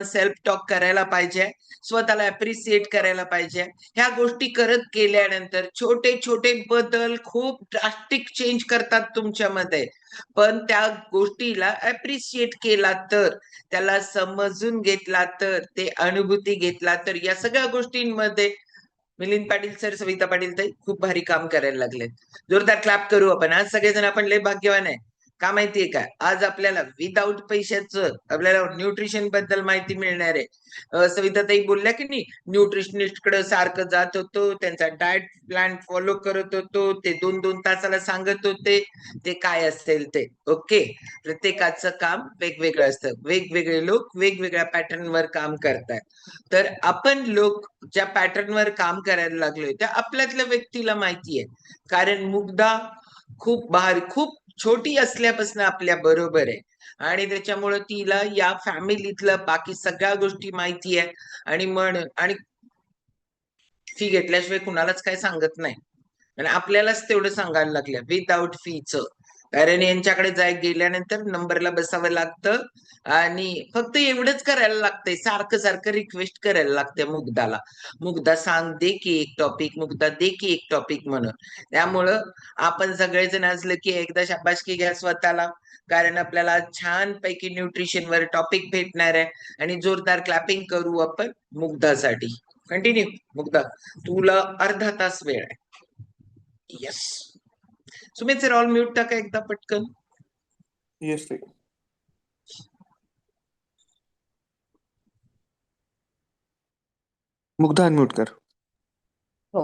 Self talk करायला पाहिजे, स्वतःला अप्रिसिएट करायला पाहिजे. ह्या गोष्टी करत गेल्यानंतर छोटे छोटे बदल खूप ड्रास्टिक चेंज करतात तुमच्यामध्ये. पण त्या गोष्टीला अप्रिशिएट केला तर, त्याला समजून घेतला तर, ते अनुभूती घेतला तर, या सगळ्या गोष्टींमध्ये मिलिंद पाटील सर, सविता पाटील ताई खूप भारी काम करायला लागलेत. जोरदार क्लॅप करू आपण. आज सगळेजण आपण लय भाग्यवान आहे. का माहितीये का, आज आपल्याला विदाऊट पैशाचं आपल्याला न्यूट्रिशन बद्दल माहिती मिळणार आहे. सविताताई बोलल्या की नाही, न्यूट्रिशनिस्ट कडे सारखं जात होतो, त्यांचा डाएट प्लॅन फॉलो करत होतो, ते 2-2 तासाला सांगत होते, ते काय असेल ते. ओके, प्रत्येकाचं काम वेगवेगळं असतं, वेगवेगळे लोक वेगवेगळ्या पॅटर्नवर काम करतात. तर आपण लोक ज्या पॅटर्नवर काम करायला लागलोय त्या आपल्यातल्या व्यक्तीला माहितीये. कारण मुग्धा खूप छोटी असल्यापासून आपल्या बरोबर आहे, आणि त्याच्यामुळे तिला या फॅमिलीतलं बाकी सगळ्या गोष्टी माहिती आहे. आणि फी घेतल्याशिवाय कुणालाच काय सांगत नाही, आणि आपल्यालाच तेवढं सांगायला लागलं विदाऊट फीचं. कारण यांच्याकडे गेल्यानंतर नंबरला बसावं लागतं, आणि फक्त एवढंच करायला लागतंय, सारखं सारखं रिक्वेस्ट करायला लागते मुग्धाला. मुग्धा सांग, दे की एक टॉपिक, मुग्धा दे की एक टॉपिक म्हणून. त्यामुळं आपण सगळेजण असलं की एकदा शाबासकी घ्या स्वतःला, कारण आपल्याला छान पैकी न्यूट्रिशनवर टॉपिक भेटणार आहे. आणि जोरदार क्लॅपिंग करू आपण मुग्धासाठी. कंटिन्यू मुग्धा, तुला अर्धा तास वेळ आहे. Yes. Sumit sir, all mute टाका एकदा पटकन. येस ताई. मुग्धा अनम्यूट कर. हो.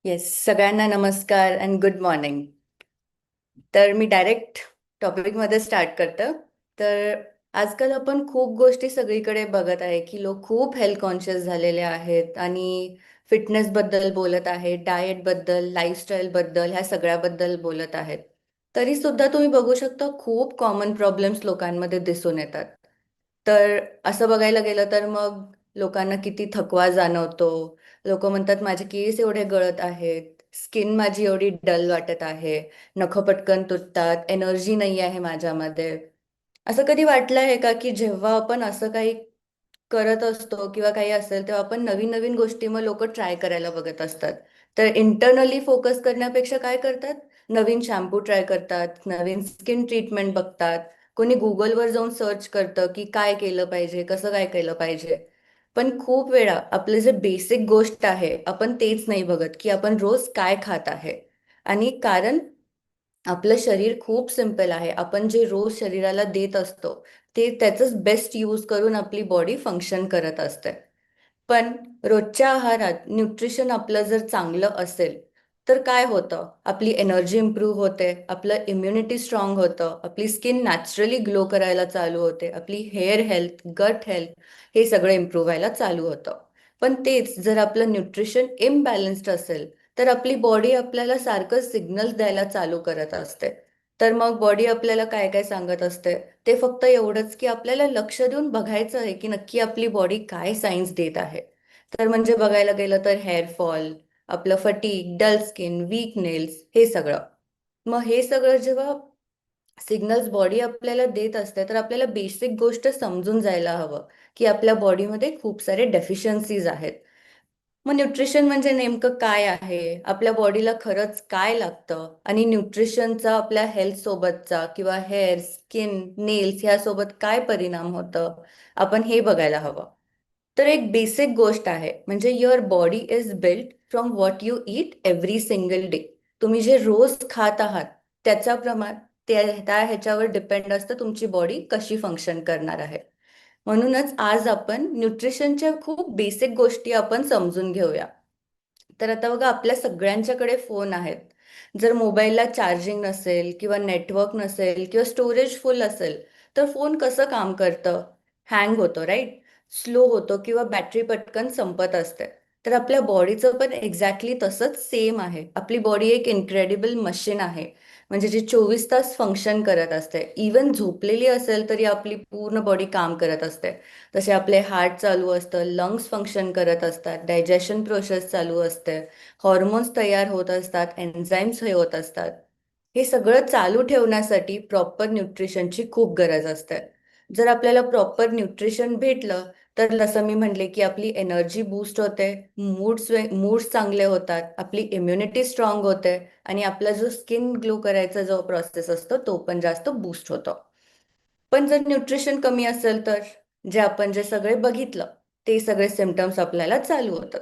येस, सगळ्यांना नमस्कार अँड गुड मॉर्निंग. तर मी डायरेक्ट टॉपिकमध्ये स्टार्ट करतं. तर आजकाल आपण खूप गोष्टी सगळीकडे बघत आहे की लोक खूप हेल्थ कॉन्शियस झालेले आहेत आणि फिटनेसबद्दल बोलत आहेत, डाएटबद्दल, लाईफस्टाईलबद्दल, ह्या सगळ्याबद्दल बोलत आहेत. तरी सुद्धा तुम्ही बघू शकता खूप कॉमन प्रॉब्लेम्स लोकांमध्ये दिसून येतात. तर असं बघायला गेलं तर मग लोकांना किती थकवा जाणवतो. लोक म्हणतात माझे केस एवढे गळत आहेत, स्किन माझी एवढी डल वाटत आहे, नखं पटकन तुटतात, एनर्जी नाही आहे माझ्यामध्ये. असं कधी वाटलं आहे का की जेव्हा आपण असं काही करत असतो किंवा काही असेल तेव्हा आपण नवीन नवीन गोष्टी मग लोक ट्राय करायला बघत असतात. तर इंटरनली फोकस करण्यापेक्षा काय करतात, नवीन शॅम्पू ट्राय करतात, नवीन स्किन ट्रीटमेंट बघतात, कोणी गुगलवर जाऊन सर्च करतं की काय केलं पाहिजे, कसं काय केलं पाहिजे. पण खूप वेळा आपलं जे बेसिक गोष्ट आहे आपण तेच नाही बघत की आपण रोज काय खात आहे. आणि कारण आपलं शरीर खूप सिंपल आहे, आपण जे रोज शरीराला देत असतो ते त्याचंच बेस्ट यूज करून आपली बॉडी फंक्शन करत असते. पण रोजच्या आहारात न्यूट्रिशन आपलं जर चांगलं असेल तर काय होतं, आपली एनर्जी इम्प्रूव्ह होते, आपलं इम्युनिटी स्ट्रॉंग होतं, आपली स्किन नॅचरली ग्लो करायला चालू होते, आपली हेअर हेल्थ, गट हेल्थ हे सगळं इम्प्रूव्ह व्हायला चालू होतं. पण तेच जर आपलं न्यूट्रिशन इम्बॅलन्स्ड असेल तर आपली बॉडी आपल्याला सारखं सिग्नल्स द्यायला चालू करत असते. तर मग बॉडी आपल्याला काय काय सांगत असते, ते फक्त एवढंच की आपल्याला लक्ष देऊन बघायचं आहे की नक्की आपली बॉडी काय साईन्स देत आहे. तर म्हणजे बघायला गेलं तर हेअर फॉल, आपलं fatigue, dull skin, weak nails, हे सगळं. मग हे सगळं जेव्हा सिग्नल्स बॉडी आपल्याला देत असते तर आपल्याला बेसिक गोष्ट समजून जायला हवं की आपल्या बॉडीमध्ये खूप सारे डेफिशियन्सीज आहेत. मग न्यूट्रिशन म्हणजे नेमकं काय आहे, आपल्या बॉडीला खरंच काय लागतं, आणि न्यूट्रिशनचा आपल्या हेल्थ सोबतचा किंवा हेअर, स्किन, नेल्स ह्यासोबत काय परिणाम होतं, आपण हे बघायला हवं. तर एक बेसिक गोष्ट आहे म्हणजे your body is built from what you eat every single day. तुम्ही जे रोज खात आहात त्याच्या प्रमाण त्या ह्याच्यावर डिपेंड असतं तुमची बॉडी कशी फंक्शन करणार आहे. म्हणूनच आज आपण न्यूट्रिशनच्या खूप बेसिक गोष्टी आपण समजून घेऊया. तर आता बघा आपल्या सगळ्यांच्याकडे फोन आहेत. जर मोबाईलला चार्जिंग नसेल किंवा नेटवर्क नसेल किंवा स्टोरेज फुल असेल तर फोन कसं काम करतं, हँग होतो राईट, स्लो होतो किंवा बॅटरी पटकन संपत असते. तर आपल्या बॉडीचं पण एक्झॅक्टली तसंच सेम आहे. आपली बॉडी एक इनक्रेडिबल मशीन आहे, म्हणजे जी 24 तास फंक्शन करत असते. इवन झोपलेली असेल तरी आपली पूर्ण बॉडी काम करत असते. तसे आपले हार्ट चालू असतं, लंग्स फंक्शन करत असतात, डायजेशन प्रोसेस चालू असते, हॉर्मोन्स तयार होत असतात, एन्झाईम्स हे होत असतात. हे सगळं चालू ठेवण्यासाठी प्रॉपर न्यूट्रिशनची खूप गरज असते. जर आपल्याला प्रॉपर न्यूट्रिशन भेटलं तर जसं मी म्हणले की आपली एनर्जी बूस्ट होते, मूड्स चांगले होतात, आपली इम्युनिटी स्ट्रॉंग होते आणि आपला जो स्किन ग्लो करायचा जो प्रोसेस असतो तो पण जास्त बूस्ट होतो. पण जर न्यूट्रिशन कमी असेल तर जे सगळे बघितलं ते सगळे सिमटम्स आपल्याला चालू होतात.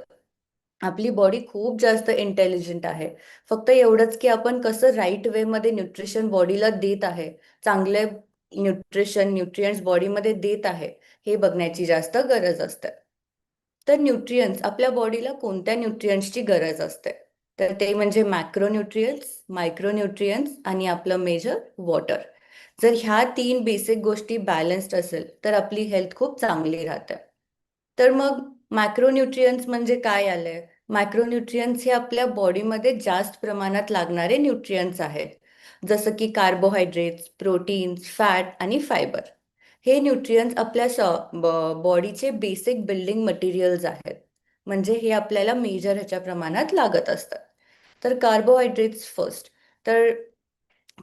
आपली बॉडी खूप जास्त इंटेलिजंट आहे. फक्त एवढंच की आपण कसं राईट वे मध्ये न्यूट्रिशन बॉडीला देत आहे, चांगले न्यूट्रियंट्स बॉडीमध्ये देत आहे, हे बघण्याची जास्त गरज असते. तर न्यूट्रियंट्स आपल्या बॉडीला कोणत्या न्यूट्रियंट्सची गरज असते? तर ते म्हणजे मॅक्रोन्यूट्रियंट्स, मायक्रोन्यूट्रियंट्स आणि आपलं मेजर वॉटर. जर ह्या 3 बेसिक गोष्टी बॅलन्स्ड असेल तर आपली हेल्थ खूप चांगली राहते. तर मग मॅक्रोन्यूट्रियंट्स म्हणजे काय आलंय? मॅक्रोन्यूट्रियंट्स हे आपल्या बॉडीमध्ये जास्त प्रमाणात लागणारे न्यूट्रियंट्स आहेत. जसं की कार्बोहायड्रेट्स, प्रोटीन्स, फॅट आणि फायबर. हे न्यूट्रियंट्स आपल्या बॉडीचे बेसिक बिल्डिंग मटेरियल्स आहेत. म्हणजे हे आपल्याला मेजर ह्याच्या प्रमाणात लागत असतात. तर कार्बोहायड्रेट्स फर्स्ट. तर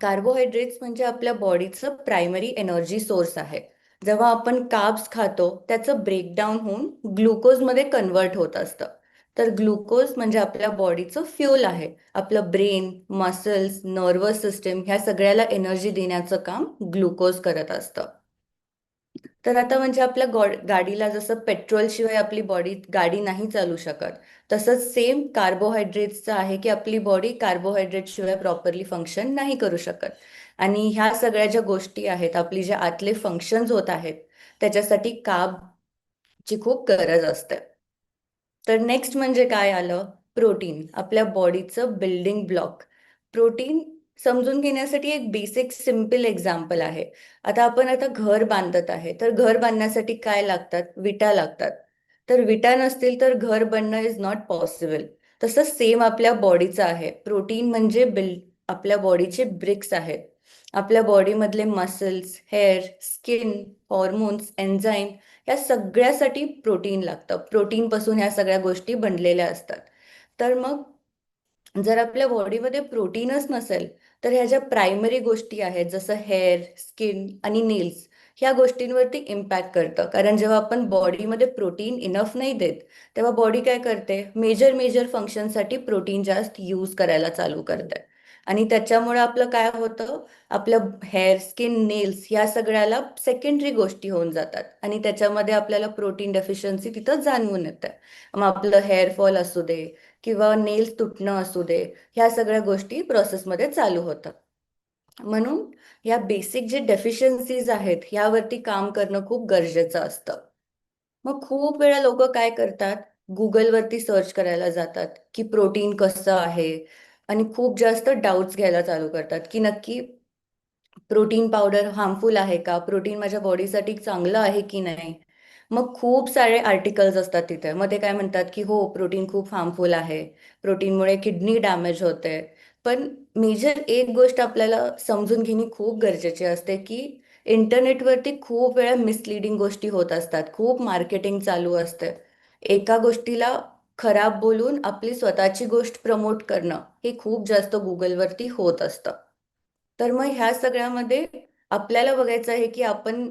कार्बोहायड्रेट्स म्हणजे आपल्या बॉडीचं प्रायमरी एनर्जी सोर्स आहे. जेव्हा आपण कार्ब्स खातो त्याचं ब्रेकडाऊन होऊन ग्लुकोजमध्ये कन्वर्ट होत असतं. तर ग्लुकोज म्हणजे आपल्या बॉडीचं फ्युल आहे. आपलं ब्रेन, मसल्स, नर्वस सिस्टम ह्या सगळ्याला एनर्जी देण्याचं काम ग्लुकोज करत असतं. तर आता म्हणजे आपल्या गाडीला जसं पेट्रोल शिवाय आपली गाडी नाही चालू शकत, तसंच सेम कार्बोहायड्रेट्सचं आहे की आपली बॉडी कार्बोहायड्रेट शिवाय प्रॉपरली फंक्शन नाही करू शकत. आणि ह्या सगळ्या ज्या गोष्टी आहेत, आपली जे आतले फंक्शन्स होत आहेत, त्याच्यासाठी कार्बची खूप गरज असते. तर नेक्स्ट म्हणजे काय आलं? प्रोटीन, आपल्या बॉडीचं बिल्डिंग ब्लॉक. प्रोटीन समजून घेण्यासाठी एक बेसिक सिम्पल एक्झाम्पल आहे. आता आपण घर बांधत आहे, तर घर बांधण्यासाठी काय लागतात? विटा लागतात. तर विटा नसतील तर घर बनणं इज नॉट पॉसिबल. तसं सेम आपल्या बॉडीचं आहे. प्रोटीन म्हणजे आपल्या बॉडीचे ब्रिक्स आहेत. आपल्या बॉडीमधले muscles, hair, skin, hormones, enzyme या सगळ्यासाठी प्रोटीन लागतं. प्रोटीनपासून ह्या सगळ्या गोष्टी बनलेल्या असतात. तर मग जर आपल्या बॉडीमध्ये प्रोटीनच नसेल तर ह्या ज्या प्रायमरी गोष्टी आहेत जसं हेअर, स्किन आणि नेल्स, ह्या गोष्टींवरती इम्पॅक्ट करतं. कारण जेव्हा आपण बॉडीमध्ये प्रोटीन इनफ नाही देत तेव्हा बॉडी काय करते? मेजर मेजर फंक्शनसाठी प्रोटीन जास्त यूज करायला चालू करते. आणि त्याच्यामुळे आपलं काय होतं? आपलं हेअर, स्किन, नेल्स ह्या सगळ्याला सेकंडरी गोष्टी होऊन जातात आणि त्याच्यामध्ये आपल्याला प्रोटीन डेफिशियन्सी तिथं जाणवून येते. मग आपलं हेअर फॉल असू दे किंवा नेल्स तुटणं असू दे, ह्या सगळ्या गोष्टी प्रोसेसमध्ये चालू होतात. म्हणून या बेसिक जे डेफिशियन्सीज आहेत ह्यावरती काम करणं खूप गरजेचं असतं. मग खूप वेळा लोक काय करतात? गुगलवरती सर्च करायला जातात की प्रोटीन कसं आहे आणि खूप जास्त डाऊट्स घ्यायला चालू करतात की नक्की प्रोटीन पावडर हार्मफुल आहे का? प्रोटीन माझ्या बॉडीसाठी चांगलं आहे की नाही? मग खूप सारे आर्टिकल्स असतात तिथे. मग ते काय म्हणतात की हो, प्रोटीन खूप हार्मफुल आहे. प्रोटीनमुळे किडनी डॅमेज होते. पण मेजर एक गोष्ट आपल्याला समजून घेणे खूप गरजेची असते की इंटरनेटवरती खूप वेळा मिसलिडिंग गोष्टी होत असतात. खूप मार्केटिंग चालू असते. एका गोष्टीला खराब बोलून आपली स्वतःची गोष्ट प्रमोट करणं हे खूप जास्त गुगलवरती होत असतं. तर मग ह्या सगळ्यामध्ये आपल्याला बघायचं आहे की आपण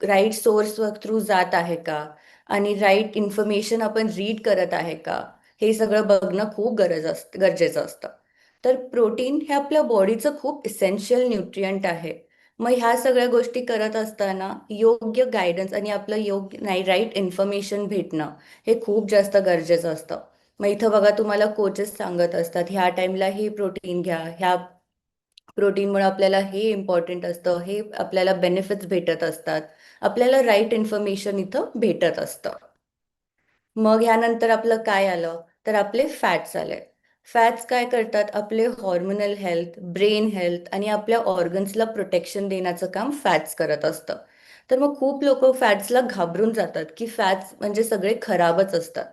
राईट सोर्स थ्रू जात आहे का आणि राईट इन्फॉर्मेशन आपण रीड करत आहे का, हे सगळं बघणं खूप गरजेचं असतं. तर प्रोटीन हे आपल्या बॉडीचं खूप इसेन्शियल न्यूट्रियंट आहे. मग ह्या सगळ्या गोष्टी करत असताना योग्य गायडन्स आणि आपलं योग्य नाही राईट इन्फॉर्मेशन भेटणं हे खूप जास्त गरजेचं असतं. मग इथं बघा तुम्हाला कोचेस सांगत असतात ह्या टाइमला हे प्रोटीन घ्या, ह्या प्रोटीनमुळे आपल्याला हे इम्पॉर्टंट असतं, हे आपल्याला बेनिफिट्स भेटत असतात. आपल्याला राईट इन्फॉर्मेशन इथं भेटत असतं. मग ह्यानंतर आपलं काय आलं? तर आपले फॅट्स आले. फॅट्स काय करतात? आपले हॉर्मोनल हेल्थ, ब्रेन हेल्थ आणि आपल्या ऑर्गन्सला प्रोटेक्शन देण्याचं काम फॅट्स करत असतं. तर मग खूप लोक फॅट्सला घाबरून जातात की फॅट्स म्हणजे सगळे खराबच असतात.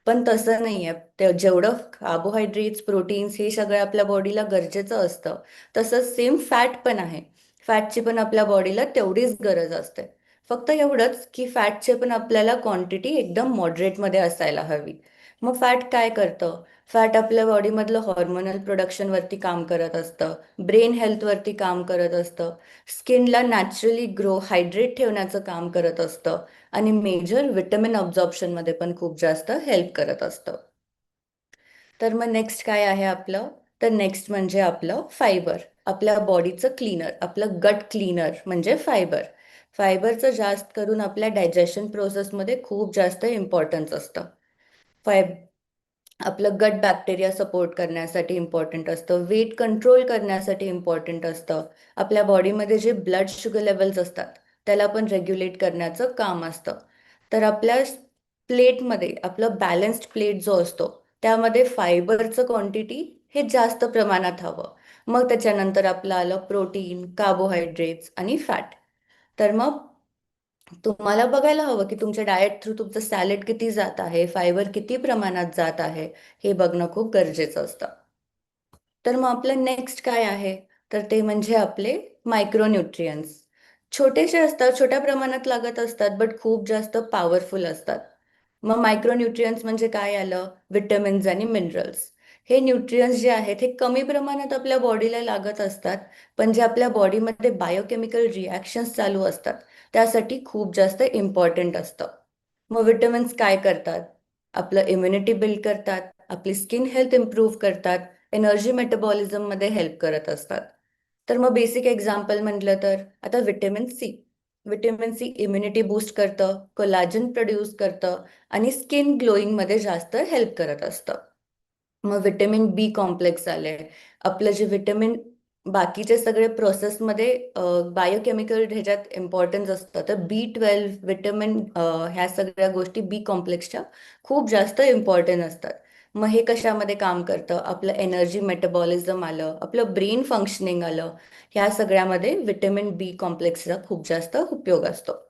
पण तसं नाही आहे. ते जेवढं कार्बोहायड्रेट्स, प्रोटीन्स हे सगळं आपल्या बॉडीला गरजेचं असतं, तसंच सेम फॅट पण आहे. फॅटची पण आपल्या बॉडीला तेवढीच गरज असते. फक्त एवढंच की फॅटचे पण आपल्याला क्वांटिटी एकदम मॉडरेटमध्ये असायला हवी. मग फॅट काय करतं? फॅट आपल्या बॉडीमधलं हॉर्मोनल प्रोडक्शनवरती काम करत असतं, ब्रेन हेल्थवरती काम करत असतं, स्किनला नॅचरली ग्रो हायड्रेट ठेवण्याचं काम करत असतं आणि मेजर विटॅमिन अब्झॉर्प्शनमध्ये पण खूप जास्त हेल्प करत असतं. तर मग नेक्स्ट काय आहे आपलं? तर नेक्स्ट म्हणजे आपलं फायबर. आपल्या बॉडीचं क्लीनर, आपलं गट क्लीनर म्हणजे फायबर. फायबरचं जास्त करून आपल्या डायजेशन प्रोसेसमध्ये खूप जास्त इम्पॉर्टन्स असतं. फाय आपलं गट बॅक्टेरिया सपोर्ट करण्यासाठी इम्पॉर्टंट असतं, वेट कंट्रोल करण्यासाठी इम्पॉर्टंट असतं, आपल्या बॉडीमध्ये जे ब्लड शुगर लेवल्स असतात त्याला पण रेग्युलेट करण्याचं काम असतं. तर आपल्या प्लेटमध्ये आपलं बॅलन्स्ड प्लेट जो असतो त्यामध्ये फायबरचं क्वांटिटी हे जास्त प्रमाणात हवं. मग त्याच्यानंतर आपलं आलं प्रोटीन, कार्बोहायड्रेट्स आणि फॅट. तर मग तुम्हाला बघायला हवं की तुमच्या डाएट थ्रू तुमचं सॅलड किती जात आहे, फायबर किती प्रमाणात जात आहे, हे बघणं खूप गरजेचं असतं. तर मग आपलं नेक्स्ट काय आहे? तर ते म्हणजे आपले मायक्रोन्यूट्रियन्स. छोटेसे असतात, छोट्या प्रमाणात लागत असतात, बट खूप जास्त पॉवरफुल असतात. मग मायक्रोन्यूट्रियन्स म्हणजे काय आलं? विटॅमिन्स आणि मिनरल्स. हे न्यूट्रियन्स जे आहेत हे कमी प्रमाणात आपल्या बॉडीला लागत असतात, पण जे आपल्या बॉडीमध्ये बायोकेमिकल रिॲक्शन्स चालू असतात त्यासाठी खूप जास्त इम्पॉर्टंट असतं. मग विटॅमिन्स काय करतात? आपलं इम्युनिटी बिल्ड करतात, आपली स्किन हेल्थ इम्प्रूव्ह करतात, एनर्जी मेटाबॉलिझममध्ये हेल्प करत असतात. तर मग बेसिक एक्झाम्पल म्हटलं तर आता vitamin C. Vitamin C immunity boost करतं, कोलॅजन प्रोड्यूस करतं आणि स्किन ग्लोईंगमध्ये जास्त हेल्प करत असतं. मग विटॅमिन बी कॉम्प्लेक्स आले. आपलं जे विटॅमिन बाकीचे सगळे प्रोसेसमध्ये बायोकेमिकल ह्याच्यात इम्पॉर्टन्स असतं. तर B12 विटॅमिन ह्या सगळ्या गोष्टी बी कॉम्प्लेक्सच्या खूप जास्त इम्पॉर्टंट असतात. मग हे कशामध्ये काम करतं? आपलं एनर्जी मेटाबॉलिझम आलं, आपलं ब्रेन फंक्शनिंग आलं. ह्या सगळ्यामध्ये विटॅमिन बी कॉम्प्लेक्सचा खूप जास्त उपयोग असतो.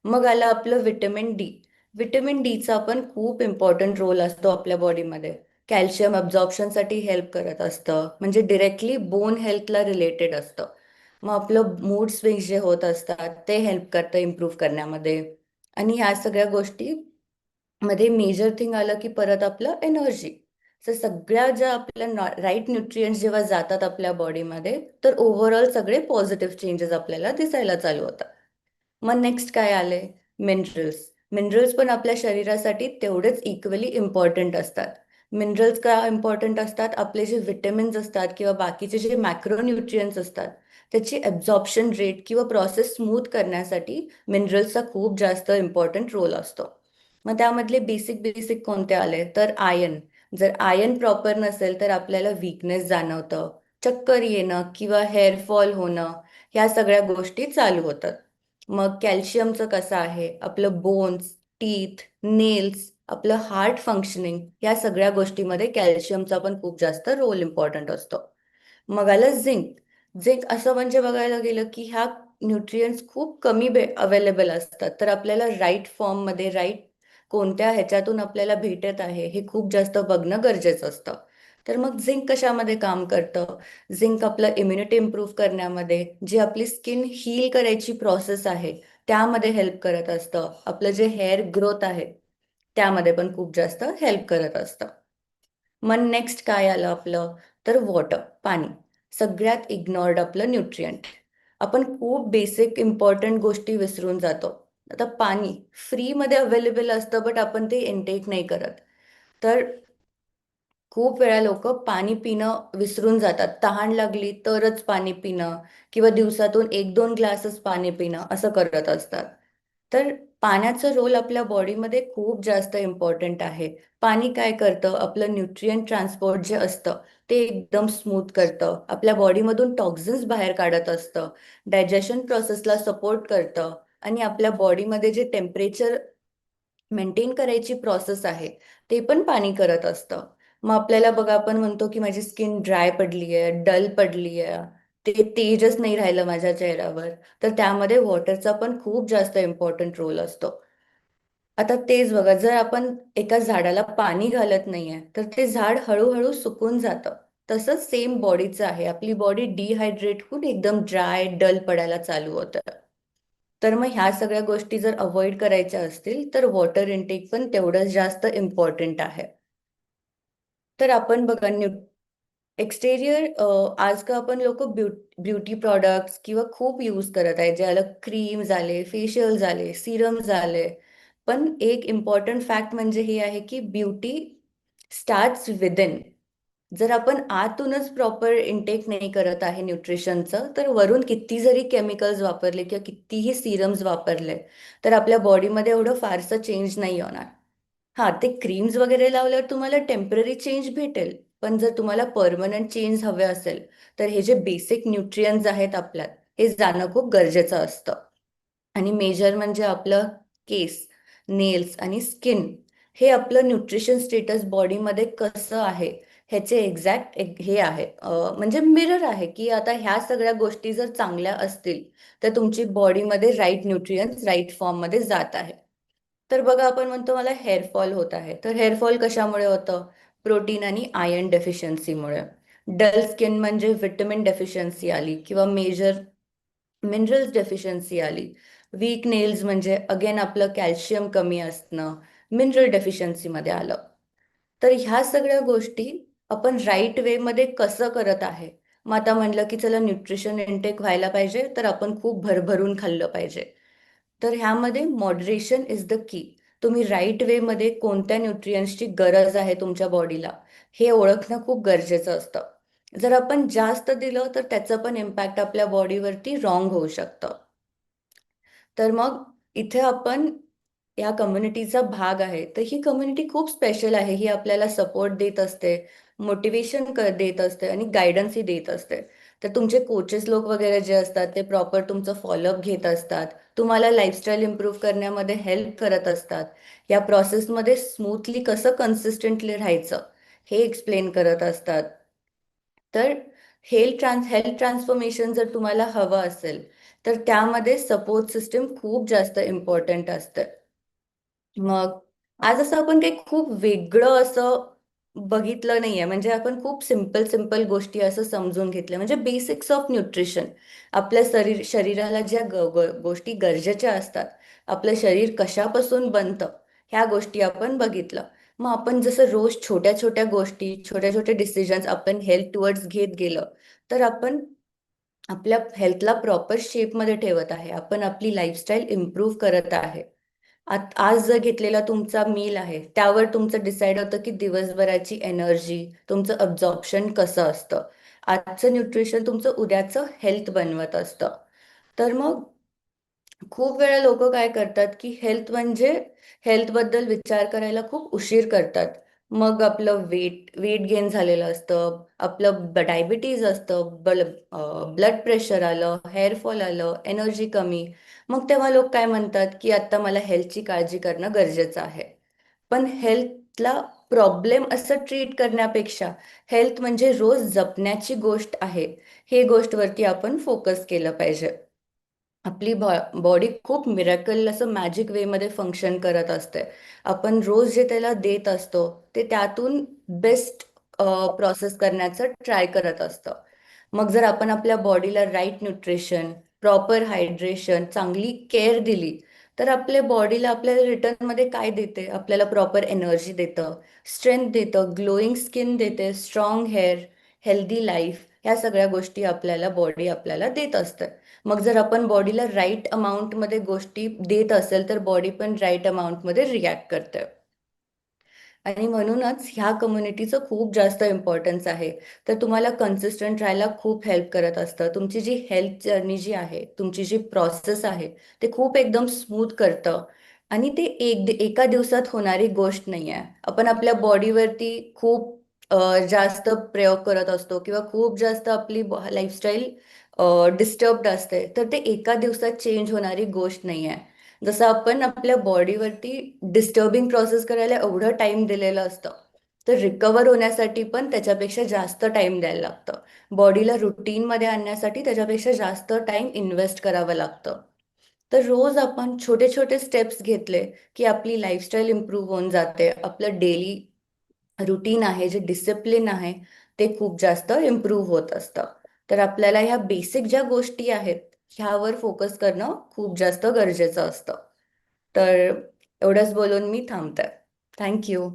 मग आलं आपलं विटॅमिन डी. विटॅमिन डीचा पण खूप इम्पॉर्टंट रोल असतो आपल्या बॉडीमध्ये. कॅल्शियम अब्झॉर्प्शनसाठी हेल्प करत असतं, म्हणजे डिरेक्टली बोन हेल्थला रिलेटेड असतं. मग आपलं मूड स्विंग्स जे होत असतात ते हेल्प करतं इम्प्रूव्ह करण्यामध्ये. आणि ह्या सगळ्या गोष्टी मध्ये मेजर थिंग आलं की परत आपलं एनर्जी. तर सगळ्या ज्या आपल्या राईट न्यूट्रियंट्स जेव्हा जातात आपल्या बॉडीमध्ये तर ओव्हरऑल सगळे पॉझिटिव्ह चेंजेस आपल्याला दिसायला चालू होतात. मग नेक्स्ट काय आले? मिनरल्स. मिनरल्स पण आपल्या शरीरासाठी तेवढेच इक्वली इम्पॉर्टंट असतात. मिनरल्स का इम्पॉर्टंट असतात? आपले जे विटॅमिन्स असतात किंवा बाकीचे जे मॅक्रोन्यूट्रियन्स असतात त्याची ॲब्झॉर्प्शन रेट किंवा प्रोसेस स्मूथ करण्यासाठी मिनरल्सचा खूप जास्त इम्पॉर्टंट रोल असतो. मग त्यामधले बेसिक बेसिक कोणते आले? तर आयन. जर आयन प्रॉपर नसेल तर आपल्याला वीकनेस जाणवतं, चक्कर येणं किंवा हेअरफॉल होणं, ह्या सगळ्या गोष्टी चालू होतात. मग कॅल्शियमचं कसं आहे? आपलं बोन्स, टीथ, नेल्स, आपलं हार्ट फंक्शनिंग या सगळ्या गोष्टीमध्ये कॅल्शियमचा पण खूप जास्त रोल इम्पॉर्टंट असतो. मग आलं झिंक. झिंक असं म्हणजे बघायला गेलं की ह्या न्यूट्रियंट्स खूप कमी अवेलेबल असतात. तर आपल्याला राईट फॉर्ममध्ये राईट कोणत्या ह्याच्यातून आपल्याला भेटत आहे हे खूप जास्त बघणं गरजेचं असतं. तर मग झिंक कशामध्ये काम करतं? झिंक आपलं इम्युनिटी इम्प्रूव्ह करण्यामध्ये, जी आपली स्किन हील करायची प्रोसेस आहे त्यामध्ये हेल्प करत असतं. आपलं जे हेअर ग्रोथ आहे त्यामध्ये पण खूप जास्त हेल्प करत असतं. मग नेक्स्ट काय आलं आपलं? तर वॉटर, पाणी. सगळ्यात इग्नोर्ड आपलं न्यूट्रियंट. आपण खूप बेसिक इम्पॉर्टंट गोष्टी विसरून जातो. आता पाणी फ्रीमध्ये अवेलेबल असतं बट आपण ते इनटेक नाही करत. तर खूप वेळा लोक पाणी पिणं विसरून जातात. तहान लागली तरच पाणी पिणं किंवा दिवसातून 1-2 ग्लासच पाणी पिणं असं करत असतात. तर पाण्याचं रोल आपल्या बॉडीमध्ये खूप जास्त इम्पॉर्टंट आहे. पाणी काय करतं? आपलं न्यूट्रिएंट ट्रान्सपोर्ट जे असतं ते एकदम स्मूथ करतं. आपल्या बॉडीमधून टॉक्झिन्स बाहेर काढत असतं. डायजेशन प्रोसेसला सपोर्ट करतं आणि आपल्या बॉडीमध्ये जे टेम्परेचर मेंटेन करायची प्रोसेस आहे ते पण पाणी करत असतं. मग आपल्याला बघा आपण म्हणतो की माझी स्किन ड्राय पडली आहे, डल पडली आहे, ते तेजच नाही राहिलं माझ्या चेहऱ्यावर. तर त्यामध्ये वॉटरचा पण खूप जास्त इम्पॉर्टंट रोल असतो. आता तेच बघा, जर आपण एका झाडाला पाणी घालत नाहीये तर ते झाड हळूहळू सुकून जातं. तसंच सेम बॉडीचं आहे. आपली बॉडी डिहायड्रेट होऊन एकदम ड्राय डल पडायला चालू होतं. तर मग ह्या सगळ्या गोष्टी जर अवॉइड करायच्या असतील तर वॉटर इनटेक पण तेवढंच जास्त इम्पॉर्टंट आहे. तर आपण बघा एक्सटेरियर आजकाल आपण लोक ब्युटी प्रॉडक्ट्स किंवा खूप यूज करत आहे, ज्याला क्रीम झाले, फेशियल झाले, सिरम झाले. पण एक इम्पॉर्टंट फॅक्ट म्हणजे हे आहे की ब्युटी स्टार्ट्स विदिन. जर आपण आतूनच प्रॉपर इनटेक नाही करत आहे न्यूट्रिशनचं, तर वरून किती जरी केमिकल्स वापरले किंवा कितीही सिरम्स वापरले, तर आपल्या बॉडीमध्ये एवढं फारसं चेंज नाही होणार. हा, ते क्रीम्स वगैरे लावल्यावर तुम्हाला टेम्पररी चेंज भेटेल. पण जर तुम्हाला परमनंट चेंज हवे असेल, तर हे जे बेसिक न्यूट्रियन्स आहेत आपल्यात, हे जाणं खूप गरजेचं असतं. आणि मेजर म्हणजे आपलं केस, नेल्स आणि स्किन, हे आपलं न्यूट्रिशन स्टेटस बॉडीमध्ये कसं आहे ह्याचे एक्झॅक्ट हे आहे, म्हणजे मिरर आहे की आता ह्या सगळ्या गोष्टी जर चांगल्या असतील, तर तुमची बॉडीमध्ये राईट न्यूट्रियन्स राईट फॉर्ममध्ये जात आहे. तर बघा, आपण म्हणतो मला हेअरफॉल होत आहे, तर हेअरफॉल कशामुळे होतं? प्रोटीन आणि आयर्न डेफिशियन्सीमुळे. डल स्किन म्हणजे विटॅमिन डेफिशियन्सी आली किंवा मेजर मिनरल्स डेफिशियन्सी आली. वीक नेल्स म्हणजे अगेन आपलं कॅल्शियम कमी असणं, मिनरल डेफिशियन्सीमध्ये आलं. तर ह्या सगळ्या गोष्टी आपण राईट वेमध्ये कसं करत आहे? मग आता म्हणलं की चला न्यूट्रिशन इनटेक व्हायला पाहिजे, तर आपण खूप भरभरून खाल्लं पाहिजे. तर ह्यामध्ये मॉडरेशन इज द की. तुम्ही राईट वेमध्ये कोणत्या न्यूट्रियन्सची गरज आहे तुमच्या बॉडीला, हे ओळखणं खूप गरजेचं असतं. जर आपण जास्त दिलं, तर त्याचं पण इम्पॅक्ट आपल्या बॉडीवरती रॉंग होऊ शकतं. तर मग इथे आपण या कम्युनिटीचा भाग आहे, तर ही कम्युनिटी खूप स्पेशल आहे. ही आपल्याला सपोर्ट देत असते, मोटिवेशन देत असते आणि गायडन्सही देत असते. तर तुमचे कोचेस लोक वगैरे जे असतात, ते प्रॉपर तुमचं फॉलोअप घेत असतात, तुम्हाला लाईफस्टाईल इम्प्रूव्ह करण्यामध्ये हेल्प करत असतात. या प्रोसेसमध्ये स्मूथली कसं कन्सिस्टंटली राहायचं हे एक्सप्लेन करत असतात. तर हेल्थ ट्रान्सफॉर्मेशन जर तुम्हाला हवं असेल, तर त्यामध्ये सपोर्ट सिस्टम खूप जास्त इम्पॉर्टंट असतं. मग आज असं आपण काही खूप वेगळं असं बघितलं नाहीये, म्हणजे आपण खूप सिम्पल सिम्पल गोष्टी असं समजून घेतल्या, म्हणजे बेसिक्स ऑफ न्यूट्रिशन. आपल्या शरीराला ज्या गोष्टी गरजेच्या असतात, आपलं शरीर कशापासून बनतं, ह्या गोष्टी आपण बघितलं. मग आपण जसं रोज छोट्या छोट्या गोष्टी, छोट्या छोट्या डिसिजन्स आपण हेल्थ टुवर्ड्स घेत गेलं, तर आपण आपल्या हेल्थला प्रॉपर शेपमध्ये ठेवत आहे, आपण आपली लाईफस्टाईल इम्प्रूव्ह करत आहे. आज जर घेतलेला तुमचा मील आहे, त्यावर तुमचं डिसाईड होतं की दिवसभराची एनर्जी, तुमचं अब्झॉर्प्शन कसं असतं. आजचं न्यूट्रिशन तुमचं उद्याचं हेल्थ बनवत असतं. तर मग खूप वेळा लोक काय करतात की हेल्थबद्दल विचार करायला खूप उशीर करतात. मग आपलं वेट गेन झालेलं असतं, आपलं डायबिटीज असतं, ब्लड प्रेशर आलं, हेअरफॉल आलं, एनर्जी कमी. मग तेव्हा लोक काय म्हणतात की आता मला हेल्थची काळजी करणं गरजेचं आहे. पण हेल्थला प्रॉब्लेम असं ट्रीट करण्यापेक्षा, हेल्थ म्हणजे रोज जपण्याची गोष्ट आहे, हे गोष्टवरती आपण फोकस केलं पाहिजे. आपली बॉडी खूप मिरॅकल असं मॅजिक वेमध्ये फंक्शन करत असते. आपण रोज जे त्याला देत असतो, ते त्यातून बेस्ट प्रोसेस करण्याचं ट्राय करत असतं. मग जर आपण आपल्या बॉडीला राईट न्यूट्रिशन, प्रॉपर हायड्रेशन, चांगली केअर दिली, तर आपल्या बॉडीला आपल्याला रिटर्नमध्ये काय देते? आपल्याला प्रॉपर एनर्जी देतं, स्ट्रेंथ देतं, ग्लोईंग स्किन देते, स्ट्रॉंग हेअर, हेल्दी लाईफ, ह्या सगळ्या गोष्टी आपल्याला बॉडी आपल्याला देत असते. मग जर आपण बॉडीला राईट अमाऊंटमध्ये गोष्टी देत असेल, तर बॉडी पण राईट अमाऊंटमध्ये रिॲक्ट करते. आणि म्हणूनच ह्या कम्युनिटीचं खूप जास्त इम्पॉर्टन्स आहे. तर तुम्हाला कन्सिस्टंट राहायला खूप हेल्प करत असतं. तुमची जी हेल्थ जर्नी जी आहे, तुमची जी प्रोसेस आहे, ते खूप एकदम स्मूथ करतं. आणि ते एका दिवसात होणारी गोष्ट नाही आहे. आपण आपल्या बॉडीवरती खूप जास्त प्रयोग करत असतो किंवा खूप जास्त आपली लाईफस्टाईल डिस्टर्ब्ड असते, तर ते एका दिवसात चेंज होणारी गोष्ट नाही आहे. जसं आपण आपल्या बॉडीवरती डिस्टर्बिंग प्रोसेस करायला एवढं टाइम दिलेलं असतं, तर रिकवर होण्यासाठी पण त्याच्यापेक्षा जास्त टाइम द्यायला लागतं. बॉडीला रुटीनमध्ये आणण्यासाठी त्याच्यापेक्षा जास्त टाइम इन्व्हेस्ट करावं लागतं. तर रोज आपण छोटे छोटे स्टेप्स घेतले की आपली लाईफस्टाईल इम्प्रूव्ह होऊन जाते. आपलं डेली रुटीन आहे, जे डिसिप्लिन आहे, ते खूप जास्त इम्प्रूव्ह होत असतं. तर आपल्याला ह्या बेसिक ज्या गोष्टी आहेत, ह्यावर फोकस करणं खूप जास्त गरजेचं असतं. तर एवढंच बोलून मी थांबते. थँक्यू.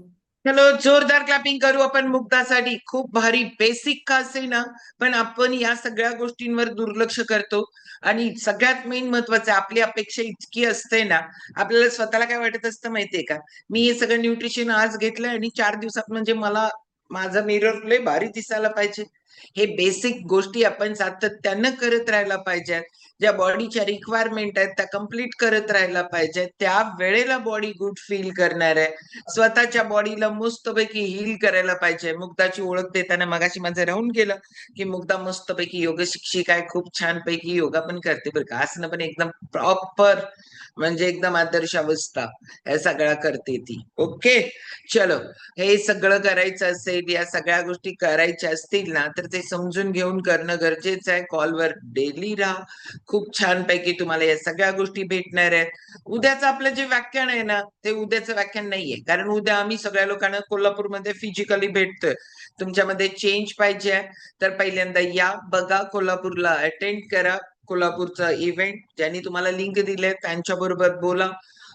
चलो जोरदार क्लॅपिंग करू आपण मुग्धासाठी. खूप भारी. बेसिक का असेना, पण आपण या सगळ्या गोष्टींवर दुर्लक्ष करतो. आणि सगळ्यात मेन महत्वाचं आपली अपेक्षा इतकी असते ना, आपल्याला स्वतःला काय वाटत असतं माहितीये का, मी हे सगळं न्यूट्रिशन आज घेतलंय आणि 4 दिवसात म्हणजे मला माझा मिरर लय भारी दिसायला पाहिजे. हे बेसिक गोष्टी आपण सातत्यानं करत राहायला पाहिजे. ज्या बॉडीच्या रिक्वायरमेंट आहेत त्या कम्प्लीट करत राहायला पाहिजे. त्या वेळेला बॉडी गुड फील करणार आहे. स्वतःच्या बॉडीला मस्तपैकी हील करायला पाहिजे. मुग्धाची ओळख देताना मगाशी माझं राहून गेलं की मुग्धा मस्तपैकी योग शिक्षिका आहे. खूप छान पैकी योगा पण करते बरं का. आसनं पण एकदम प्रॉपर, म्हणजे एकदम आदर्श अवस्था हे सगळं करते ती. ओके, चलो. हे सगळं करायचं असेल, या सगळ्या गोष्टी करायच्या असतील ना, तर ते समजून घेऊन करणं गरजेचं आहे. कॉलवर डेली राहा. खूप छान पैकी तुम्हाला या सगळ्या गोष्टी भेटणार आहेत. उद्याचं आपलं जे व्याख्यान आहे ना, ते उद्याचं व्याख्यान नाहीये, कारण उद्या आम्ही सगळ्या लोकांना कोल्हापूरमध्ये फिजिकली भेटतोय. तुमच्यामध्ये चेंज पाहिजे आहे, तर पहिल्यांदा या, बघा, कोल्हापूरला अटेंड करा. कोल्हापूरचा इव्हेंट ज्यांनी तुम्हाला लिंक दिले त्यांच्या बरोबर बोला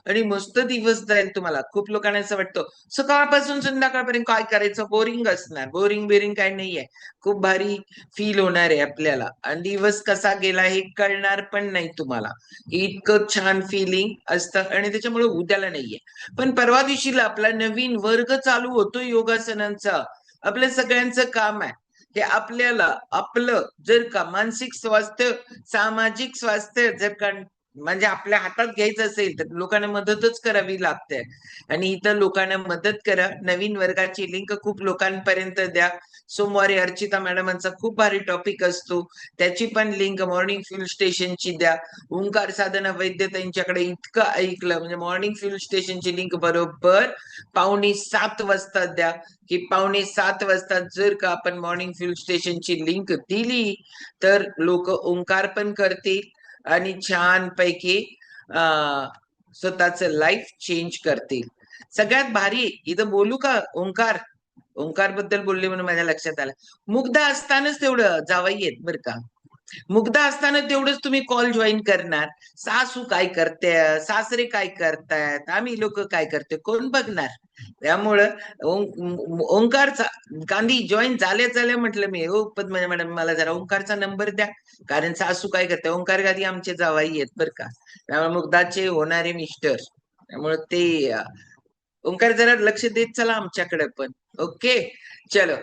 आणि मस्त दिवस जाईल तुम्हाला. खूप लोकांना असं वाटतं सकाळपासून संध्याकाळपर्यंत काय करायचं, बोरिंग असणार. बोरिंग बिरिंग काय नाहीये. खूप भारी फील होणार आहे आपल्याला आणि दिवस कसा गेला हे कळणार पण नाही तुम्हाला. इतकं छान फिलिंग असतं आणि त्याच्यामुळे उद्याला नाहीये. पण परवा दिवशीला आपला नवीन वर्ग चालू होतो योगासनांचा. आपल्या सगळ्यांचं काम आहे हे आपल्याला आपलं जर का मानसिक स्वास्थ्य, सामाजिक स्वास्थ्य जर का म्हणजे आपल्या हातात घ्यायचं असेल तर लोकांना मदतच करावी लागते. आणि इथं लोकांना मदत करा. नवीन वर्गाची लिंक खूप लोकांपर्यंत द्या. सोमवारी अर्चिता मॅडमांचा खूप भारी टॉपिक असतो, त्याची पण लिंक मॉर्निंग फ्युल स्टेशनची द्या. ओंकार साधना वैद्य त्यांच्याकडे इतकं ऐकलं म्हणजे मॉर्निंग फ्युल स्टेशनची लिंक बरोबर 6:45 वाजता द्या. की 6:45 वाजता जर का आपण मॉर्निंग फ्युल स्टेशनची लिंक दिली तर लोक ओंकार पण करतील आणि छान पैकी स्वतःच लाईफ चेंज करतील. सगळ्यात भारी इथं बोलू का ओंकार, ओंकार बद्दल बोलले म्हणून माझ्या लक्षात आलं. मुग्धा असतानाच तेवढं जावई आहेत बरं का. मुग्धा असताना तेवढंच तुम्ही कॉल जॉईन करणार. सासू काय करते, सासरे काय करतायत, आम्ही लोक काय करते, कोण बघणार. त्यामुळं ओंकारचा गांधी जॉईन झाल्या म्हटलं मी, हो पद्मजा मॅडम मला जरा ओंकारचा नंबर द्या, कारण सासू काय करते. ओंकार गांधी आमचे जावाई आहेत बरं का, त्यामुळे मुग्धाचे होणारे मिस्टर. त्यामुळे ते ओंकार जरा लक्ष देत चला आमच्याकडे पण. ओके, चलो.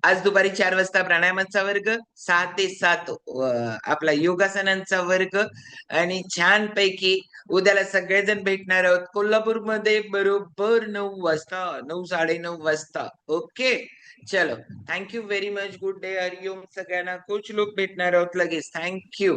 आज दुपारी 4 वाजता प्राणायामाचा वर्ग, 6 ते 7 आपला योगासनांचा वर्ग आणि छान पैकी उद्याला सगळेजण भेटणार आहोत कोल्हापूरमध्ये बरोबर 9 वाजता, 9, 9:30 वाजता. ओके, चलो. Thank you very much. Good day, हरिओम सगळ्यांना. कोच लोक भेटणार आहोत लगेच. थँक्यू.